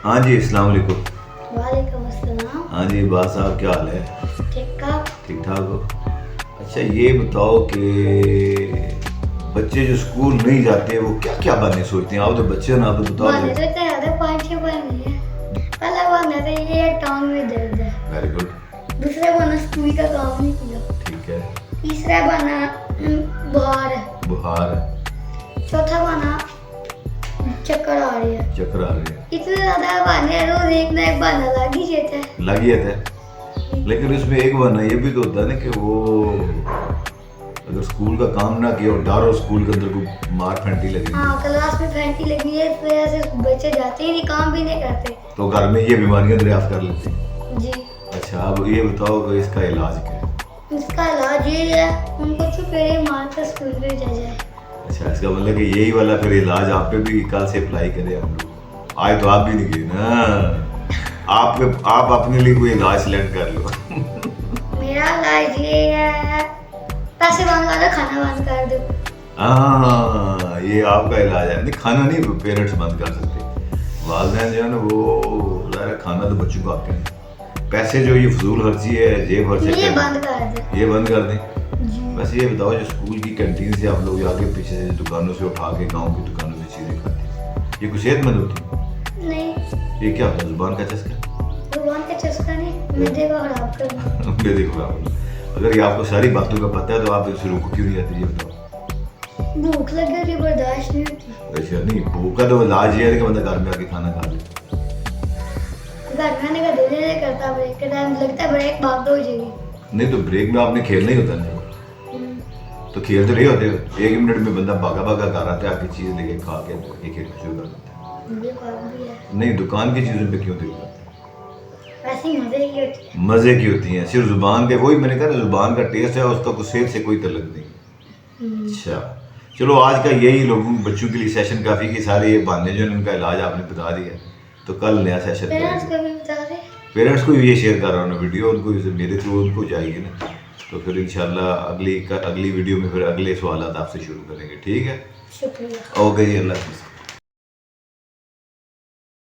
हाँ जी, अस्सलाम वालेकुम। वालेकुम अस्सलाम। हाँ जी, बात साहब क्या हाल है? ठीक ठाक। ठीक ठाक हो? अच्छा ये बताओ कि बच्चे जो स्कूल नहीं जाते वो क्या क्या बहाने सोचते हैं? आप तो बच्चे हो ना, आप तो बताओ बहाने जरा। तो ज्यादा 5-6 बहाने हैं। पहला बहाना तो ये है टांग में दर्द है। Very good. दूसरा बहाना स्कूल का काम नहीं किया। ठीक है। तीसरा बहाना बुखार है। बुखार है। चौथा बहाना चक्कर आ रही है। चक्कर आ रहे हैं। इतने ज्यादा बहाने हैं, रोज एक ना एक बहाना लग ही जाता है। लग ही जाता है। लेकिन उसमें एक बहाना ये भी तो होता है ना कि वो अगर स्कूल का काम ना किया और डर हो स्कूल के अंदर को मार फैंटी लगी हाँ, क्लास में फैंटी लगी है, इस वजह से बच्चे जाते ही नहीं, काम भी नहीं करते। तो घर में ये बीमारियां दरियाफ्त कर लेते हैं। जी। अच्छा अब ये बताओ कि इसका इलाज क्या है? इसका इलाज ये है, उनको चुपेरे मार कर स्कूल भेजा जाए। अच्छा इसका मतलब कि यही वाला फिर इलाज आप पे भी कल से अप्लाई करें हम लोग। आज तो आप भी नहीं गए ना। आप अपने लिए कोई इलाज सिलेक्ट कर लो। मेरा इलाज ये है, पैसे बंद वाला खाना बंद कर दो। हाँ ये आपका इलाज है। नहीं खाना नहीं पेरेंट्स बंद कर सकते। वालिदैन जो है ना वो ज़ाहिर है खाना तो बच्चों को आपके हैं। पैसे जो ये फजूल खर्ची है जेब खर्चे ये बंद कर दो। ये बंद कर दें। जी। बस ये बताओ जो स्कूल की कैंटीन से आप लोग आगे पीछे से दुकानों से उठा के गांव की दुकानों से चीज़ें खाते हैं ये कुछ सेहतमंद होती है? नहीं, ये क्या होता है जुबान का चस्का? भगवान का चस्का नहीं, मैदे को खराब करना। ये देखो आप अगर ये आपको सारी बातों का पता है तो आप इससे रुको क्यों नहीं जाती ये बताओ। भूख लगी होती है, बर्दाश्त नहीं होती। अच्छा नहीं भूख का तो इलाज ये है कि बंदा घर में आके खाना खा ले। घर खाने का दिल नहीं करता, ब्रेक के टाइम लगता है ब्रेक भाग दो हो जाएगी। नहीं तो ब्रेक में आपने खेलना ही होता है ना। तो खेल तो नहीं होते। एक मिनट में बंदा भागा भागा घर आता है आपकी चीज़ लेके खा के एक एक शुरू कर देता है। ये बात भी है। नहीं दुकान की चीज़ों पे क्यों दिल करता है? ऐसी मजे की होती है। मज़े की होती हैं सिर्फ जुबान के वही मैंने कहा ना जुबान का टेस्ट है उसका कुछ सेहत से कोई तल्लुक नहीं। अच्छा चलो आज का यही लोगों बच्चों के लिए सेशन काफ़ी कि सारे ये बहाने जो है उनका इलाज आपने बता दिया। तो कल नया सेशन पेरेंट्स करेंगे। को भी बता दे। पेरेंट्स को भी ये शेयर कर रहा हूँ वीडियो उनको मेरे थ्रू उनको जाएगी ना। तो फिर इंशाल्लाह अगली वीडियो में फिर अगले सवाल आपसे शुरू करेंगे। ठीक है शुक्रिया। ओके जी अल्लाह हाफिज़।